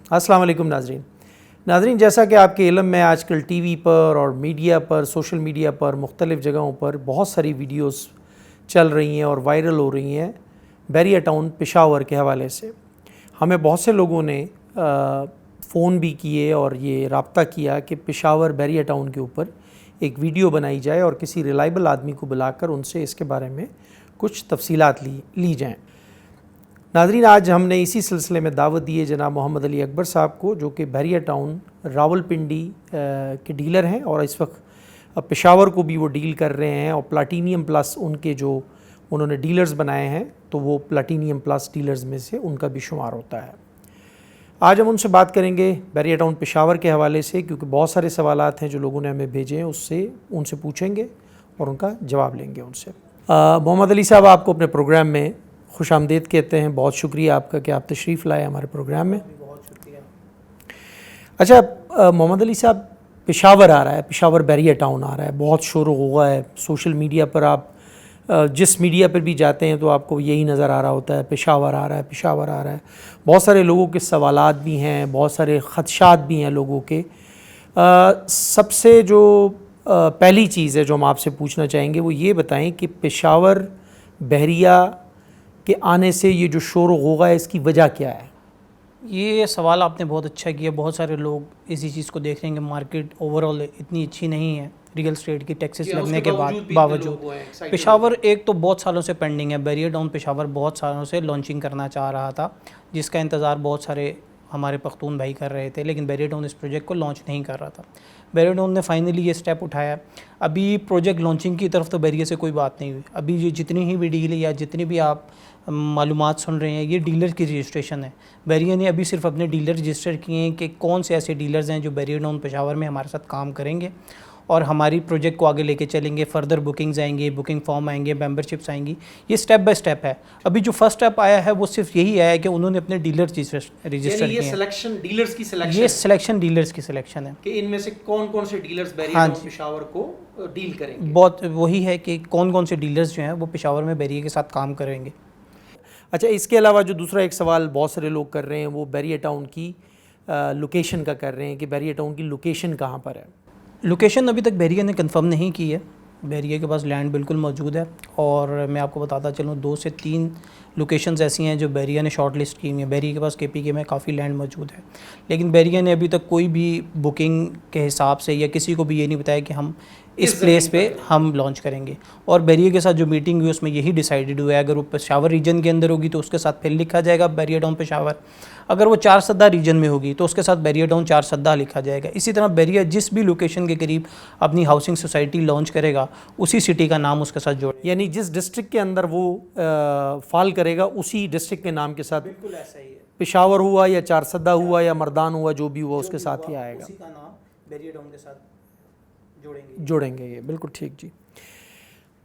अस्सलाम वालेकुम नाज़रीन, जैसा कि आपके इल्म में आजकल टीवी पर और मीडिया पर, सोशल मीडिया पर, मुख्तलिफ़ जगहों पर बहुत सारी वीडियोस चल रही हैं और वायरल हो रही हैं बैरिया टाउन पेशावर के हवाले से। हमें बहुत से लोगों ने फ़ोन भी किए और ये रब्ता किया कि पेशावर बैरिया टाउन के ऊपर एक वीडियो बनाई जाए और किसी रिलायबल आदमी को बुलाकर उनसे इसके बारे में कुछ तफसीलात ली जाएँ। नाज़रीन, आज हमने इसी सिलसिले में दावत दी है जनाब मोहम्मद अली अकबर साहब को, जो कि बैरिया टाउन रावलपिंडी के डीलर हैं और इस वक्त पेशावर को भी वो डील कर रहे हैं और प्लाटीनियम प्लस उनके जो उन्होंने डीलर्स बनाए हैं तो वो प्लाटीनियम प्लस डीलर्स में से उनका भी शुमार होता है। आज हम उनसे बात करेंगे बैरिया टाउन पेशावर के हवाले से, क्योंकि बहुत सारे सवालात हैं जो लोगों ने हमें भेजे हैं, उनसे पूछेंगे और उनका जवाब लेंगे उनसे। मोहम्मद अली साहब, आपको अपने प्रोग्राम में खुश आमदीद कहते हैं। बहुत शुक्रिया आपका कि आप तशरीफ़ लाए हमारे प्रोग्राम में। बहुत शुक्रिया। अच्छा मोहम्मद अली साहब, पेशावर आ रहा है, पेशावर बैरिया टाउन आ रहा है, बहुत शोर हुआ है। सोशल मीडिया पर आप जिस मीडिया पर भी जाते हैं तो आपको यही नज़र आ रहा होता है, पेशावर आ रहा है, पेशावर आ रहा है। बहुत सारे लोगों के सवालात भी हैं, बहुत सारे ख़दशात भी हैं लोगों के। सबसे जो पहली चीज़ है जो हम आपसे पूछना चाहेंगे वो ये बताएं कि पेशावर बैरिया के आने से ये जो शोर होगा है, इसकी वजह क्या है? ये सवाल आपने बहुत अच्छा किया। बहुत सारे लोग इसी चीज़ को देख रहे हैं कि मार्केट ओवरऑल इतनी अच्छी नहीं है रियल एस्टेट की टैक्सेस लगने के बावजूद। पेशावर एक तो बहुत सालों से पेंडिंग है। बैरिया टाउन पेशावर बहुत सालों से लॉन्चिंग करना चाह रहा था, जिसका इंतज़ार बहुत सारे हमारे पख्तून भाई कर रहे थे, लेकिन बैरिया टाउन इस प्रोजेक्ट को लॉन्च नहीं कर रहा था। बैरिया टाउन ने फाइनली ये स्टेप उठाया। अभी प्रोजेक्ट लॉन्चिंग की तरफ तो बैरिया से कोई बात नहीं हुई। अभी ये जितनी ही भी डील या जितनी भी आप मालूमात सुन रहे हैं, ये डीलर की रजिस्ट्रेशन है। बैरिया ने अभी सिर्फ अपने डीलर रजिस्टर किए हैं कि कौन से ऐसे डीलर्स हैं जो बैरिया टाउन पेशावर में हमारे साथ काम करेंगे और हमारी प्रोजेक्ट को आगे लेके चलेंगे। फर्दर बुकिंग्स आएंगे, बुकिंग फॉर्म आएंगे, मेंबरशिप्स आएंगी। ये स्टेप बाय स्टेप है। अभी जो फर्स्ट स्टेप आया है वो सिर्फ यही आया है कि उन्होंने अपने डीलर रजिस्टर किए हैं। सिलेक्शन डीलर्स की सिलेक्शन, ये सिलेक्शन डीलर्स की सिलेक्शन है कि इनमें से कौन कौन से डीलर्स बैरिया टाउन पेशावर को डील करेंगे। बहुत वही है कि कौन कौन से डीलर्स जो हैं वो पेशावर में बैरिया के साथ काम करेंगे। अच्छा, इसके अलावा जो दूसरा एक सवाल बहुत सारे लोग कर रहे हैं वो बैरिया टाउन की लोकेशन का कर रहे हैं कि बैरिया टाउन की लोकेशन कहाँ पर है। लोकेशन अभी तक बैरिया ने कंफर्म नहीं की है। बैरिया के पास लैंड बिल्कुल मौजूद है और मैं आपको बताता चलूँ 2 से 3 लोकेशंस ऐसी हैं जो बैरिया ने शॉर्ट लिस्ट की हुई हैं। बैरिया के पास केपीके में काफ़ी लैंड मौजूद है, लेकिन बैरिया ने अभी तक कोई भी बुकिंग के हिसाब से या किसी को भी ये नहीं बताया कि हम इस प्लेस पे हम लॉन्च करेंगे। और बैरिया के साथ जो मीटिंग हुई उसमें यही डिसाइडेड हुआ है, अगर वो पेशावर रीजन के अंदर होगी तो उसके साथ फिर लिखा जाएगा बैरिया टाउन पेशावर। अगर वो 4 सद्दा रीजन में होगी तो उसके साथ बैरिया टाउन 4 सद्दा लिखा जाएगा। इसी तरह बैरिया जिस भी लोकेशन के करीब अपनी हाउसिंग सोसाइटी लॉन्च करेगा उसी सिटी का नाम उसके साथ जोड़, यानी जिस डिस्ट्रिक्ट के अंदर वो फॉल करेगा उसी डिस्ट्रिक्ट के नाम के साथ। बिल्कुल ऐसा ही है। पेशावर हुआ या 4 सद्दा हुआ या मर्दान हुआ, जो भी हुआ उसके साथ ही आएगा, उसी का नाम बैरिया टाउन के साथ जोड़ेंगे ये। बिल्कुल ठीक जी।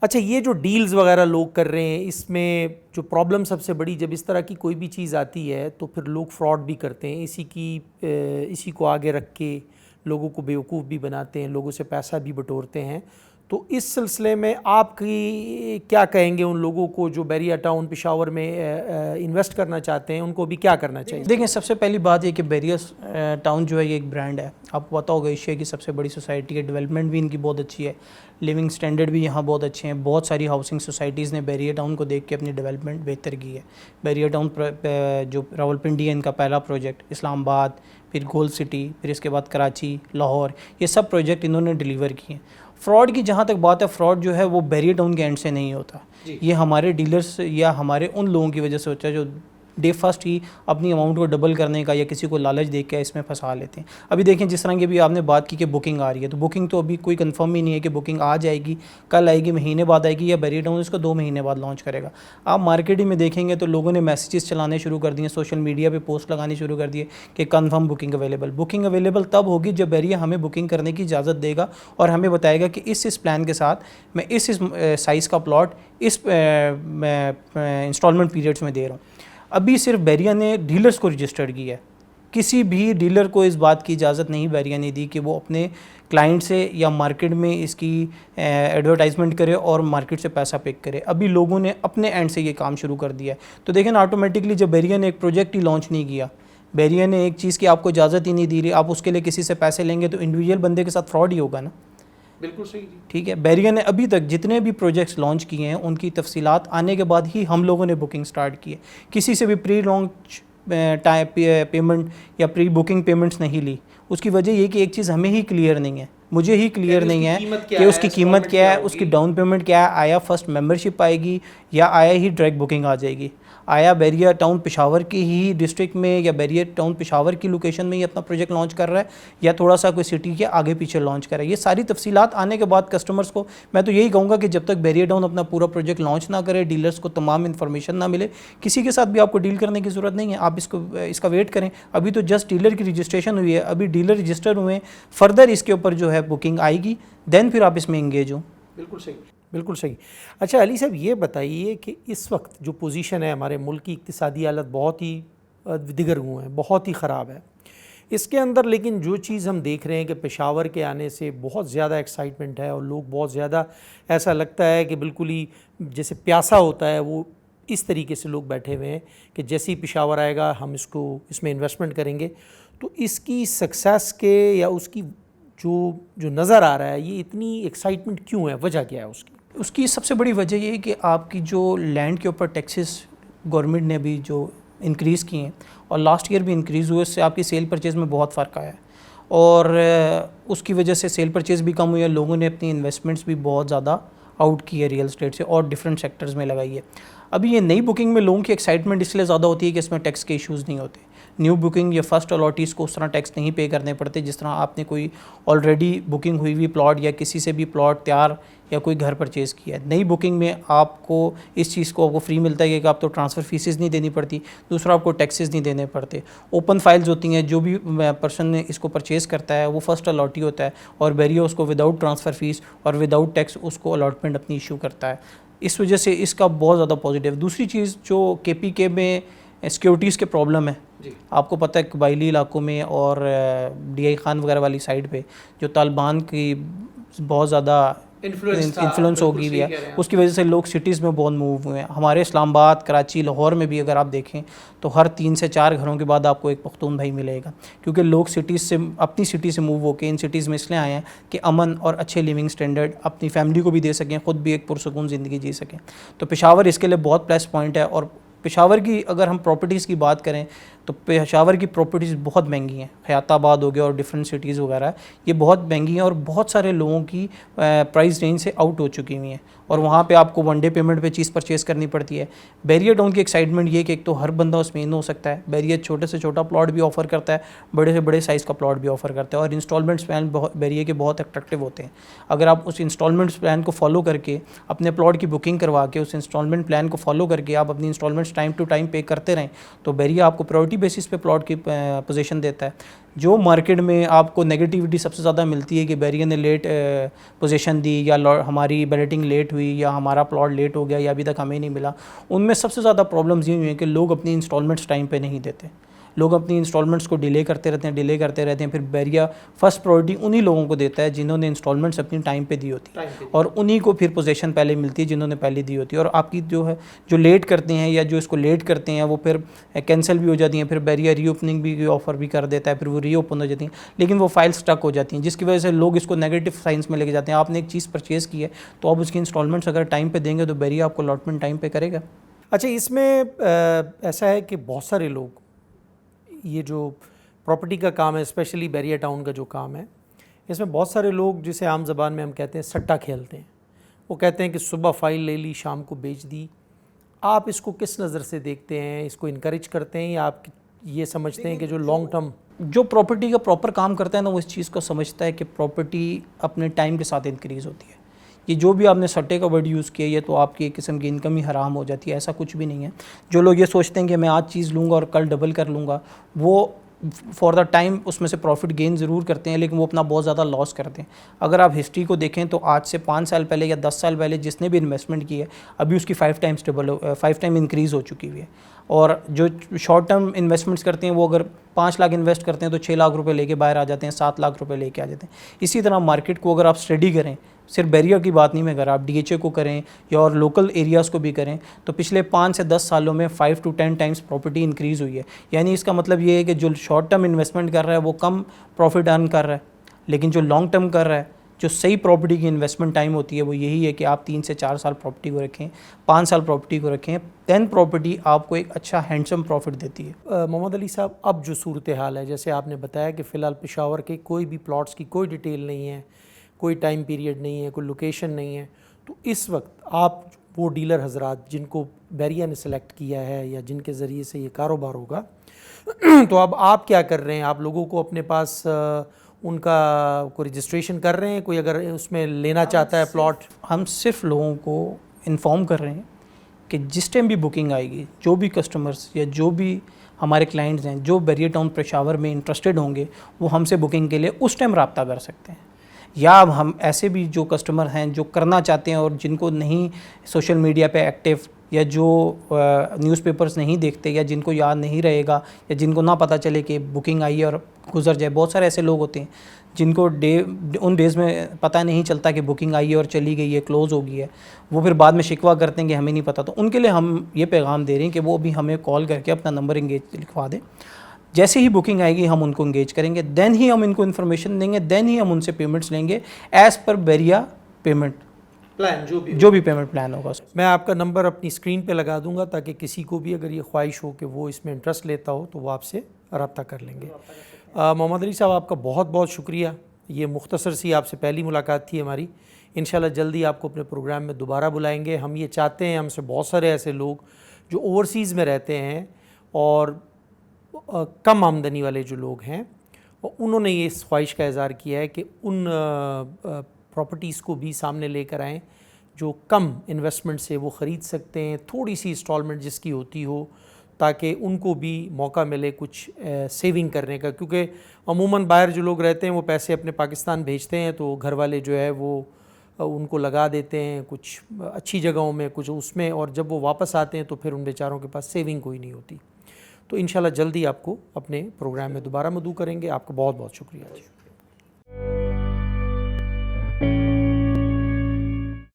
अच्छा, ये जो डील्स वगैरह लोग कर रहे हैं, इसमें जो प्रॉब्लम सबसे बड़ी, जब इस तरह की कोई भी चीज़ आती है तो फिर लोग फ्रॉड भी करते हैं। इसी को आगे रख के लोगों को बेवकूफ़ भी बनाते हैं, लोगों से पैसा भी बटोरते हैं। तो इस सिलसिले में आपकी क्या कहेंगे उन लोगों को जो बैरिया टाउन पेशावर में इन्वेस्ट करना चाहते हैं, उनको भी क्या करना चाहिए? देखिए, सबसे पहली बात ये कि बैरिया टाउन जो है ये एक ब्रांड है। आपको पता होगा एशिया की सबसे बड़ी सोसाइटी है। डेवलपमेंट भी इनकी बहुत अच्छी है, लिविंग स्टैंडर्ड भी यहाँ बहुत अच्छे हैं। बहुत सारी हाउसिंग सोसाइटीज़ ने बैरिया टाउन को देख के अपनी डेवलपमेंट बेहतर की है। बैरिया टाउन जो रावलपिंडी है इनका पहला प्रोजेक्ट, इस्लामाबाद, फिर गोल्ड सिटी, फिर इसके बाद कराची, लाहौर, ये सब प्रोजेक्ट इन्होंने डिलीवर किए हैं। फ्रॉड की जहाँ तक बात है, फ्रॉड जो है वो बैरिया टाउन के एंड से नहीं होता। ये हमारे डीलर्स या हमारे उन लोगों की वजह से होता है जो डे फर्स्ट ही अपनी अमाउंट को डबल करने का या किसी को लालच देख के इसमें फंसा लेते हैं। अभी देखें, जिस तरह की अभी आपने बात की कि बुकिंग आ रही है, तो बुकिंग तो अभी कोई कंफर्म ही नहीं है कि बुकिंग आज आएगी, कल आएगी, महीने बाद आएगी, या बैरिया टाउन इसको 2 महीने बाद लॉन्च करेगा। आप मार्केटिंग में देखेंगे तो लोगों ने मैसेजेस चलाने शुरू कर दिए, सोशल मीडिया पर पोस्ट लगाने शुरू कर दिए कि confirm booking available. Booking available तब होगी जब बैरिया हमें बुकिंग करने की इजाज़त देगा और हमें बताएगा कि इस प्लान के साथ मैं इस साइज़ का प्लॉट इस इंस्टॉलमेंट पीरियड्स में दे रहा हूँ। अभी सिर्फ बैरिया ने डीलर्स को रजिस्टर्ड किया है, किसी भी डीलर को इस बात की इजाज़त नहीं बैरिया ने दी कि वो अपने क्लाइंट से या मार्केट में इसकी एडवर्टाइजमेंट करे और मार्केट से पैसा पिक करे। अभी लोगों ने अपने एंड से ये काम शुरू कर दिया है। तो देखें ना, ऑटोमेटिकली जब बैरिया ने एक प्रोजेक्ट ही लॉन्च नहीं किया, बैरिया ने एक चीज़ की आपको इजाज़त ही नहीं दी रही, आप उसके लिए किसी से पैसे लेंगे तो इंडिविजुअल बंदे के साथ फ्रॉड ही होगा ना। बिल्कुल सही जी। ठीक है, बैरिया ने अभी तक जितने भी प्रोजेक्ट्स लॉन्च किए हैं उनकी तफसीलात आने के बाद ही हम लोगों ने बुकिंग स्टार्ट की है। किसी से भी प्री लॉन्च पेमेंट या प्री बुकिंग पेमेंट्स नहीं ली। उसकी वजह ये कि एक चीज़ हमें ही क्लियर नहीं है, मुझे ही क्लियर नहीं है कि उसकी कीमत क्या है, उसकी डाउन पेमेंट क्या है, आया फर्स्ट मेंबरशिप आएगी या आया ही डायरेक्ट बुकिंग आ जाएगी, आया बैरिया टाउन पेशावर की ही डिस्ट्रिक्ट में या बैरिया टाउन पेशावर की लोकेशन में ही अपना प्रोजेक्ट लॉन्च कर रहा है या थोड़ा सा कोई सिटी के आगे पीछे लॉन्च कर रहा है। ये सारी तफसीलात आने के बाद कस्टमर्स को मैं तो यही कहूँगा कि जब तक बैरिया टाउन अपना पूरा प्रोजेक्ट लॉन्च ना करे, डीलर्स को तमाम इन्फॉर्मेशन ना मिले, किसी के साथ भी आपको डील करने की ज़रूरत नहीं है। आप इसका वेट करें। अभी तो जस्ट डीलर की रजिस्ट्रेशन हुई है, अभी डीलर रजिस्टर हुए हैं, फर्दर इसके ऊपर जो है बुकिंग आएगी, देन फिर आप इसमें इंगेज हो। बिल्कुल सही, बिल्कुल सही। अच्छा अली साहब, ये बताइए कि इस वक्त जो पोजीशन है, हमारे मुल्क की इक्तिसादी हालत बहुत ही दिगरगू है, बहुत ही ख़राब है। इसके अंदर लेकिन जो चीज़ हम देख रहे हैं कि पेशावर के आने से बहुत ज़्यादा एक्साइटमेंट है और लोग बहुत ज़्यादा, ऐसा लगता है कि बिल्कुल ही जैसे प्यासा होता है, वो इस तरीके से लोग बैठे हुए हैं कि जैसे ही पेशावर आएगा हम इसमें इन्वेस्टमेंट करेंगे। तो इसकी सक्सेस के या उसकी जो नज़र आ रहा है, ये इतनी एक्साइटमेंट क्यों है, वजह क्या है उसकी? उसकी सबसे बड़ी वजह ये है कि आपकी जो लैंड के ऊपर टैक्सेस गवर्नमेंट ने भी जो इंक्रीज़ किए हैं और लास्ट ईयर भी इंक्रीज़ हुए, उससे आपकी सेल परचेज़ में बहुत फ़र्क आया है और उसकी वजह से सेल परचेज़ भी कम हुई है। लोगों ने अपनी इन्वेस्टमेंट्स भी बहुत ज़्यादा आउट की है रियल स्टेट से और डिफरेंट सेक्टर्स में लगाई है। अभी ये नई बुकिंग में लोगों की एक्साइटमेंट इसलिए ज़्यादा होती है कि इसमें टैक्स के इश्यूज़ नहीं होते। न्यू बुकिंग या फर्स्ट अलॉटीज़ को उस तरह टैक्स नहीं पे करने पड़ते जिस तरह आपने कोई ऑलरेडी बुकिंग हुई हुई प्लॉट या किसी से भी प्लॉट तैयार या कोई घर परचेज़ किया है। नई बुकिंग में आपको इस चीज़ को आपको फ्री मिलता है कि आप तो ट्रांसफ़र फीसेस नहीं देनी पड़ती, दूसरा आपको टैक्सेस नहीं देने पड़ते। ओपन फाइल्स होती हैं, जो भी पर्सन इसको परचेज़ करता है वो फर्स्ट अलॉटी होता है और बैरिया उसको विदाउट ट्रांसफ़र फीस और विदाउट टैक्स उसको अलॉटमेंट अपनी इशू करता है। इस वजह से इसका बहुत ज़्यादा पॉजिटिव। दूसरी चीज़ जो KPK में सिक्योरिटीज़ के प्रॉब्लम है जी। आपको पता है कबायली इलाकों में और DI खान वगैरह वाली साइड पे जो तालिबान की बहुत ज़्यादा इन्फ्लुएंस होगी भी है, उसकी वजह से लोग सिटीज़ में बहुत मूव हुए हैं। हमारे इस्लामाबाद, कराची, लाहौर में भी अगर आप देखें तो हर 3 से 4 घरों के बाद आपको एक पख्तून भाई मिलेगा, क्योंकि लोग सिटीज़ से अपनी सिटी से मूव होकर इन सिटीज़ में इसलिए आए हैं कि अमन और अच्छे लिविंग स्टैंडर्ड अपनी फैमिली को भी दे सकें, ख़ुद भी एक पुरसकून ज़िंदगी जी सकें। तो पेशावर इसके लिए बहुत प्लस पॉइंट है। और पेशावर की अगर हम प्रॉपर्टीज़ की बात करें तो पेशावर की प्रॉपर्टीज़ बहुत महंगी हैं। ख़याताबाद हो गया और डिफरेंट सिटीज़ वगैरह, ये बहुत महंगी हैं और बहुत सारे लोगों की प्राइस रेंज से आउट हो चुकी हुई हैं और वहाँ पे आपको वन डे पेमेंट पे चीज़ परचेज़ करनी पड़ती है। बैरिया टाउन की एक्साइटमेंट ये कि एक तो हर बंदा उसमें इन हो सकता है। बैरिया छोटे से छोटा प्लॉट भी ऑफ़र करता है, बड़े से बड़े साइज़ का प्लॉट भी ऑफ़र करता है और इंस्टॉलमेंट्स प्लान बैरिया के बहुत अट्रैक्टिव होते हैं। अगर आप उस इंस्टॉलमेंट्स प्लान को फॉलो करके अपने प्लॉट की बुकिंग करवा के उस इंस्टॉलमेंट प्लान को फॉलो करके आप अपनी इंस्टॉलमेंट्स टाइम टू टाइम पे करते रहें तो बैरिया आपको प्रायोरिटी बेसिस पे प्लॉट की पोजीशन देता है। जो मार्केट में आपको नेगेटिविटी सबसे ज़्यादा मिलती है कि बैरिया ने लेट पोजीशन दी या हमारी बैलेटिंग लेट हुई या हमारा प्लॉट लेट हो गया या अभी तक हमें नहीं मिला, उनमें सबसे ज़्यादा प्रॉब्लम्स ये हुई हैं कि लोग अपनी इंस्टॉलमेंट्स टाइम पे नहीं देते। लोग अपनी इंस्टॉलमेंट्स को डिले करते रहते हैं। फिर बैरिया फर्स्ट प्रायोरिटी उन्हीं लोगों को देता है जिन्होंने इंस्टॉलमेंट्स अपनी टाइम पे दी होती है और उन्हीं को फिर पोजीशन पहले मिलती है जिन्होंने पहले दी होती है। और आपकी जो लेट करते हैं या जो इसको लेट करते हैं वो फिर कैंसिल भी हो जाती हैं। फिर बैरिया रीओपनिंग भी ऑफर भी कर देता है, फिर वो रीओपन हो जाती हैं, लेकिन वो फाइल स्टक हो जाती हैं जिसकी वजह से लोग इसको नेगेटिव साइंस में लेके जाते हैं। आपने एक चीज़ परचेज़ की है तो आप उसकी इंस्टॉलमेंट्स अगर टाइम पे देंगे तो बैरिया आपको अलॉटमेंट टाइम पे करेगा। अच्छा, इसमें ऐसा है कि बहुत सारे लोग ये जो प्रॉपर्टी का काम है, स्पेशली बैरिया टाउन का जो काम है, इसमें बहुत सारे लोग जिसे आम ज़बान में हम कहते हैं सट्टा खेलते हैं। वो कहते हैं कि सुबह फ़ाइल ले ली, शाम को बेच दी। आप इसको किस नज़र से देखते हैं? इसको इनकरेज करते हैं या आप ये समझते हैं कि जो लॉन्ग टर्म जो प्रॉपर्टी का प्रॉपर काम करता है ना, वो इस चीज़ को समझता है कि प्रॉपर्टी अपने टाइम के साथ इंक्रीज़ होती है। ये जो भी आपने सट्टे का वर्ड यूज़ किया, ये तो आपकी एक किस्म की इनकम ही हराम हो जाती है, ऐसा कुछ भी नहीं है। जो लोग ये सोचते हैं कि मैं आज चीज़ लूँगा और कल डबल कर लूँगा, वो फॉर द टाइम उसमें से प्रॉफिट गेन ज़रूर करते हैं लेकिन वो अपना बहुत ज़्यादा लॉस करते हैं। अगर आप हिस्ट्री को देखें तो आज से 5 साल पहले या 10 साल पहले जिसने भी इन्वेस्टमेंट की है अभी उसकी 5 टाइम इंक्रीज़ हो चुकी हुई है। और जो शॉर्ट टर्म इन्वेस्टमेंट्स करते हैं वो अगर 5 लाख इन्वेस्ट करते हैं तो 6 लाख रुपए लेके बाहर आ जाते हैं, 7 लाख रुपए लेके आ जाते हैं। इसी तरह मार्केट को अगर आप स्टडी करें, सिर्फ बैरियर की बात नहीं मैं अगर आप DHA को करें या और लोकल एरियाज़ को भी करें, तो पिछले 5 से 10 सालों में 5 to 10 टाइम्स प्रॉपर्टी इंक्रीज़ हुई है। यानी इसका मतलब ये है कि जो शॉर्ट टर्म इन्वेस्टमेंट कर रहा है वो कम प्रॉफिट अर्न कर रहा है, लेकिन जो लॉन्ग टर्म कर रहा है, जो सही प्रॉपर्टी की इन्वेस्टमेंट टाइम होती है वो यही है कि आप 3 से 4 साल प्रॉपर्टी को रखें, 5 साल प्रॉपर्टी को रखें, 10 प्रॉपर्टी आपको एक अच्छा हैंडसम प्रॉफिट देती है। मोहम्मद अली साहब, अब जो सूरत हाल है, जैसे आपने बताया कि फ़िलहाल पेशावर के कोई भी प्लॉट्स की कोई डिटेल नहीं है, कोई टाइम पीरियड नहीं है, कोई लोकेशन नहीं है, तो इस वक्त आप वो डीलर हजरात जिनको बैरिया ने सेलेक्ट किया है या जिनके ज़रिए से ये कारोबार होगा तो अब आप क्या कर रहे हैं? आप लोगों को अपने पास उनका कोई रजिस्ट्रेशन कर रहे हैं? कोई अगर उसमें लेना चाहता है प्लॉट? हम सिर्फ लोगों को इन्फॉर्म कर रहे हैं कि जिस टाइम भी बुकिंग आएगी, जो भी कस्टमर्स या जो भी हमारे क्लाइंट्स हैं जो बैरिया टाउन पेशावर में इंटरेस्टेड होंगे, वो हमसे बुकिंग के लिए उस टाइम रब्ता कर सकते हैं। या अब हम ऐसे भी जो कस्टमर हैं जो करना चाहते हैं और जिनको नहीं सोशल मीडिया पे एक्टिव, या जो न्यूज़पेपर्स नहीं देखते, या जिनको याद नहीं रहेगा, या जिनको ना पता चले कि बुकिंग आई है और गुजर जाए। बहुत सारे ऐसे लोग होते हैं जिनको उन डेज़ में पता नहीं चलता कि बुकिंग आई है और चली गई है, क्लोज़ हो गई है, वो फिर बाद में शिकवा करते हैं कि हमें नहीं पता। तो उनके लिए हम ये पैगाम दे रहे हैं कि वो भी हमें कॉल करके अपना नंबर इंगेज लिखवा दें। जैसे ही बुकिंग आएगी हम उनको इंगेज करेंगे, देन ही हम इनको इन्फॉर्मेशन देंगे, देन ही हम उनसे पेमेंट्स लेंगे as per Bairiya payment plan जो भी पेमेंट प्लान होगा। मैं आपका नंबर अपनी स्क्रीन पे लगा दूंगा ताकि किसी को भी अगर ये ख्वाहिश हो कि वो इसमें इंटरेस्ट लेता हो तो वो आपसे रब्ता कर लेंगे। मोहम्मद अली साहब, आपका बहुत बहुत शुक्रिया। ये मुख्तसर सी आपसे पहली मुलाकात थी हमारी। इंशाल्लाह जल्दी आपको अपने प्रोग्राम में दोबारा बुलाएंगे। हम ये चाहते हैं, हमसे बहुत सारे ऐसे लोग जो ओवरसीज़ में रहते हैं और कम आमदनी वाले जो लोग हैं, उन्होंने ये इस ख्वाहिश का इज़हार किया है कि उन प्रॉपर्टीज़ को भी सामने लेकर आएँ जो कम इन्वेस्टमेंट से वो ख़रीद सकते हैं, थोड़ी सी इंस्टॉलमेंट जिसकी होती हो, ताकि उनको भी मौका मिले कुछ सेविंग करने का। क्योंकि अमूमन बाहर जो लोग रहते हैं वो पैसे अपने पाकिस्तान भेजते हैं तो घर वाले जो है वो उनको लगा देते हैं कुछ अच्छी जगहों में, कुछ उसमें, और जब वो वापस आते हैं तो फिर उन बेचारों के पास सेविंग कोई नहीं होती। तो इंशाल्लाह जल्दी आपको अपने प्रोग्राम में दोबारा मदऊ करेंगे। आपका बहुत बहुत शुक्रिया जी।